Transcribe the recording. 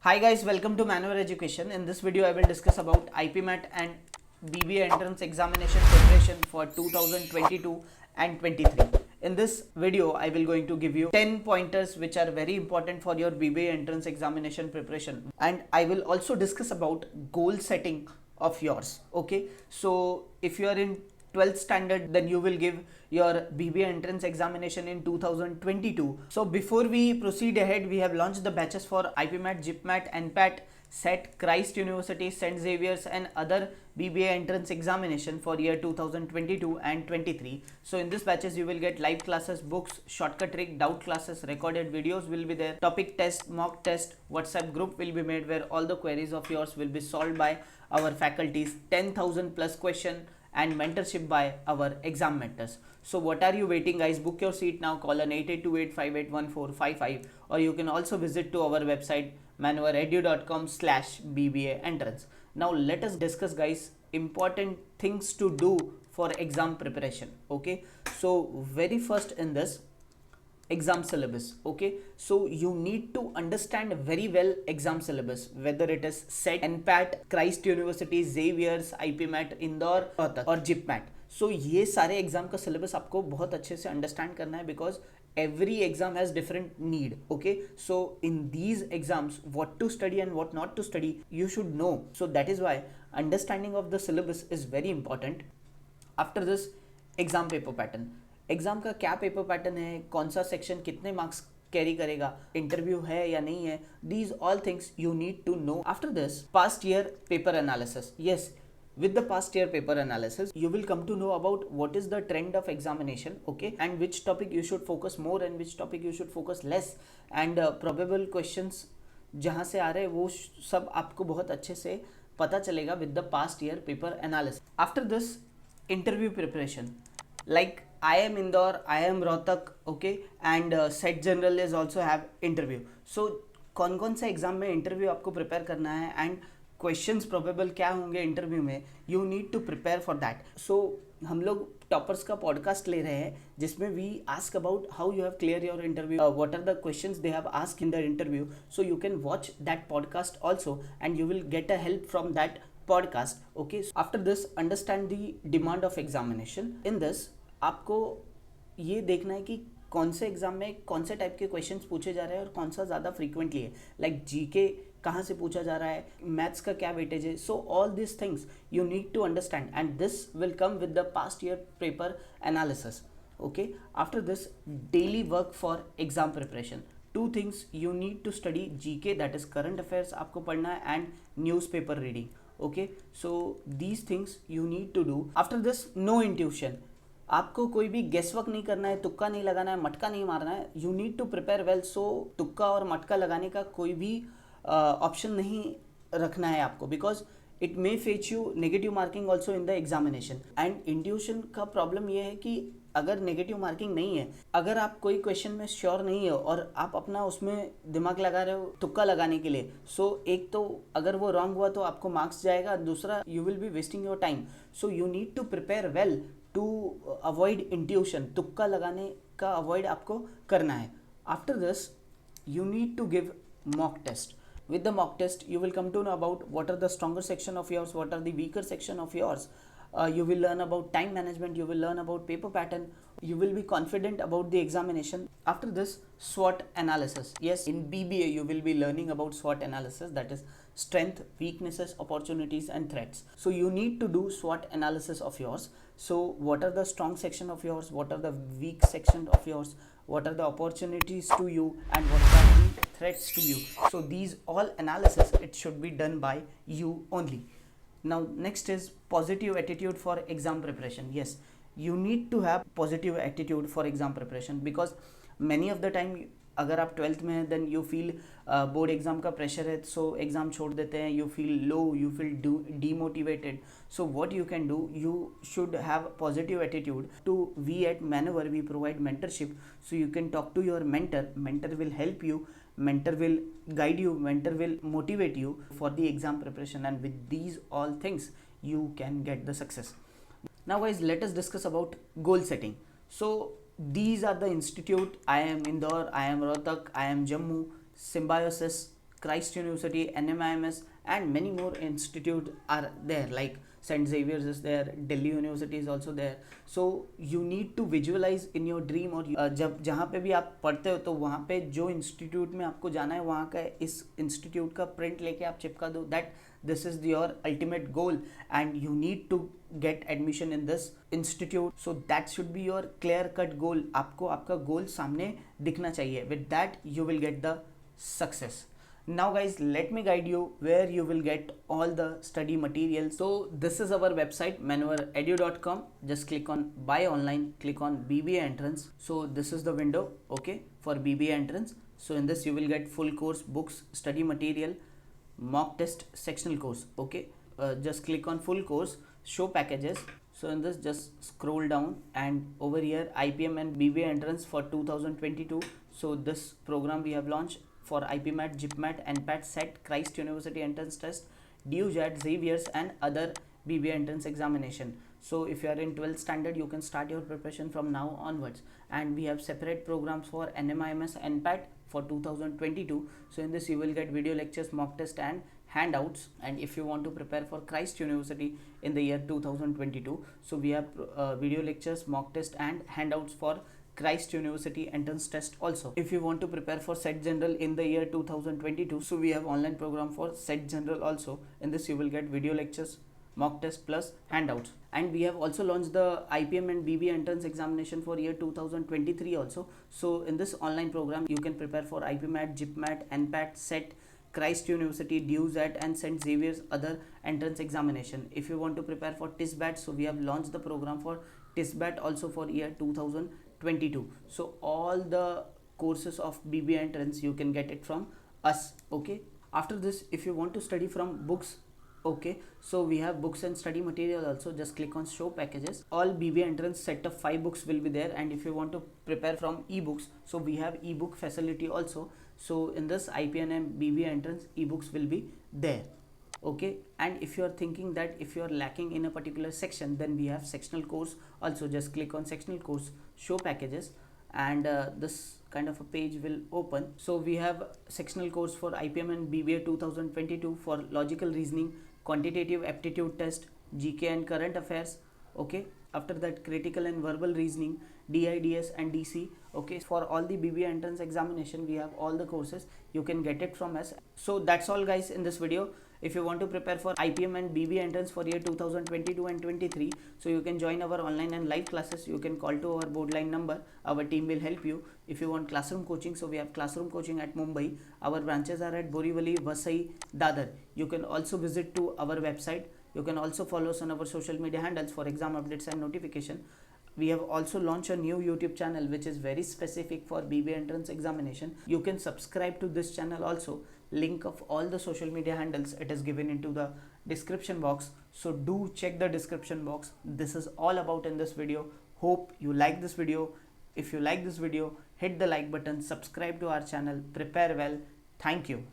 Hi guys, welcome to Manware Education. In this video, I will discuss about IPMAT and BBA entrance examination preparation for 2022 and 23. In this video, I will going to give you 10 pointers which are very important for your BBA entrance examination preparation, and I will also discuss about goal setting of yours. Okay, so if you are in 12th standard, then you will give your BBA entrance examination in 2022. So before we proceed ahead, we have launched the batches for IPMAT, JIPMAT, NPAT, SET, Christ University, St. Xavier's and other BBA entrance examination for year 2022 and 23. So in this batches you will get live classes, books, shortcut trick, doubt classes, recorded videos will be there, topic test, mock test, WhatsApp group will be made where all the queries of yours will be solved by our faculties, 10,000 plus question and mentorship by our exam mentors. So what are you waiting guys? Book your seat now. Call on 8828581455, or you can also visit to our website manwareedu.com/BBA entrance. Now let us discuss guys important things to do for exam preparation. Okay, so very first in this, exam syllabus. Okay, so you need to understand very well exam syllabus, whether it is SET, NPAT, Christ University, Xavier's, IPMAT, Indore और JIPMAT. So ये सारे exam का syllabus आपको बहुत अच्छे से understand करना है, because every exam has different need. Okay, so in these exams what to study and what not to study you should know. So that is why understanding of the syllabus is very important. After this, exam paper pattern. Exam का क्या paper pattern है, कौन सा section कितने marks carry करेगा, interview है या नहीं है, these all things you need to know. After this, past year paper analysis. Yes, with the past year paper analysis you will come to know about what is the trend of examination, okay, and which topic you should focus more and which topic you should focus less, and probable questions जहाँ से आ रहे हैं वो सब आपको बहुत अच्छे से पता चलेगा with the past year paper analysis. After this, interview preparation, like I am Indore, I am Rohtak, okay, and SET General is also have interview. So कौन कौन सा एग्जाम में इंटरव्यू आपको प्रिपेयर करना है एंड क्वेश्चंस प्रोबेबल क्या होंगे interview में, you need to prepare for that. So हम लोग टॉपर्स का पॉडकास्ट ले रहे हैं जिसमें we ask about how you have clear your interview, what are the questions they have asked in the interview. So you can watch that podcast also and you will get a help from that podcast. Okay, after this, understand the demand of examination. In this आपको ये देखना है कि कौन से exam में कौन से टाइप के क्वेश्चंस पूछे जा रहे हैं और कौन सा ज़्यादा फ्रीक्वेंटली है, लाइक जीके कहाँ से पूछा जा रहा है, मैथ्स का क्या वेटेज है. So all this things you need to understand and this will come with the past year paper analysis. Okay, after this, daily work for exam preparation. Two things you need to study, GK that is current affairs आपको पढ़ना है and newspaper reading. Okay, so these things you need to do. After this, no intuition. आपको कोई भी guess work नहीं करना है, तुक्का नहीं लगाना है, मटका नहीं मारना है. You need to prepare well. So तुक्का और मटका लगाने का कोई भी ऑप्शन नहीं रखना है आपको, because it may fetch you negative marking also in the examination. And intuition का प्रॉब्लम यह है कि अगर नेगेटिव मार्किंग नहीं है, अगर आप कोई क्वेश्चन में श्योर नहीं हो और आप अपना उसमें दिमाग लगा रहे हो तुक्का लगाने के लिए, सो एक तो अगर वो रॉन्ग हुआ तो आपको मार्क्स जाएगा, दूसरा you will be wasting your time. So you need to prepare well to avoid intuition. तुक्का लगाने का अवॉइड आपको करना है. आफ्टर दिस, you need to give mock test. With the mock test you will come to know about what are the stronger section of yours, what are the weaker section of yours. You will learn about time management, you will learn about paper pattern, you will be confident about the examination. After this, SWOT analysis. Yes, in BBA you will be learning about SWOT analysis, that is strength, weaknesses, opportunities and threats. So you need to do SWOT analysis of yours. So what are the strong section of yours, what are the weak section of yours, what are the opportunities to you and what are the threats to you. So these all analysis, it should be done by you only. Now next is positive attitude for exam preparation. Yes, you need to have positive attitude for exam preparation, because many of the time अगर आप 12th में हैं then you feel board exam का pressure है, so exam छोड़ देते हैं, you feel low, you feel demotivated. So what you can do, you should have positive attitude. To we at मैनवर we provide mentorship, so you can talk to your mentor. Mentor will help you, mentor will guide you, mentor will motivate you for the exam preparation, and with these all things you can get the success. Now guys, let us discuss about goal setting. So these are the institute. I am Indore, I am Rohtak, I am Jammu, Symbiosis, Christ University, NMIMS, and many more institutes are there, like St. Xavier's is there, Delhi University is also there. So you need to visualize in your dream, और जब जहाँ पे भी आप पढ़ते हो तो वहाँ पे जो इंस्टीट्यूट में आपको जाना है वहाँ का इस इंस्टीट्यूट का प्रिंट लेके आप चिपका दो, that this is your ultimate goal and you need to get admission in this institute. So that should be your clear cut goal. आपको आपका गोल सामने दिखना चाहिए. With that you will get the success. Now guys, let me guide you where you will get all the study materials. So this is our website, manoeuvreedu.com. Just click on buy online, click on BBA entrance. So this is the window, okay, for BBA entrance. So in this you will get full course, books, study material, mock test, sectional course, okay. Just click on full course, show packages. So in this just scroll down and over here IPM and BBA entrance for 2022. So this program we have launched for IPMAT, JIPMAT, NPAT, SET, Christ University entrance test, DUJAT, Xavier's and other BBA entrance examination. So if you are in 12th standard, you can start your preparation from now onwards. And we have separate programs for NMIMS, NPAT for 2022. So in this you will get video lectures, mock test and handouts. And if you want to prepare for Christ University in the year 2022, so we have video lectures, mock test and handouts for Christ University entrance test also. If you want to prepare for SET General in the year 2022, so we have online program for SET General also. In this you will get video lectures, mock test plus handouts. And we have also launched the IPM and BBA entrance examination for year 2023 also. So in this online program you can prepare for IPMAT, JIPMAT, NPAT, SET, Christ University, DUJAT and St. Xavier's other entrance examination. If you want to prepare for TISBAT, so we have launched the program for TISBAT also for year 2022. So all the courses of BBA entrance you can get it from us, okay. After this, if you want to study from books, okay, so we have books and study material also. Just click on show packages. All BBA entrance set of 5 books will be there. And if you want to prepare from ebooks, so we have ebook facility also. So in this IPN and BBA entrance, ebooks will be there, okay. And if you are thinking that if you are lacking in a particular section, then we have sectional course also. Just click on sectional course, show packages, and this kind of a page will open. So we have sectional course for IPM and BBA 2022 for logical reasoning, quantitative aptitude test, GK and current affairs, okay. After that critical and verbal reasoning, DIDS and DC, okay. For all the BBA entrance examination we have all the courses, you can get it from us. So that's all guys in this video. If you want to prepare for IPM and BBA entrance for year 2022 and 23, so you can join our online and live classes. You can call to our board line number. Our team will help you. If you want classroom coaching, so we have classroom coaching at Mumbai. Our branches are at Borivali, Vasai, Dadar. You can also visit to our website. You can also follow us on our social media handles for exam updates and notification. We have also launched a new YouTube channel which is very specific for BBA entrance examination. You can subscribe to this channel also. Link of all the social media handles, it is given into the description box. So do check the description box. This is all about in this video. Hope you like this video. If you like this video, hit the like button, subscribe to our channel, prepare well. Thank you.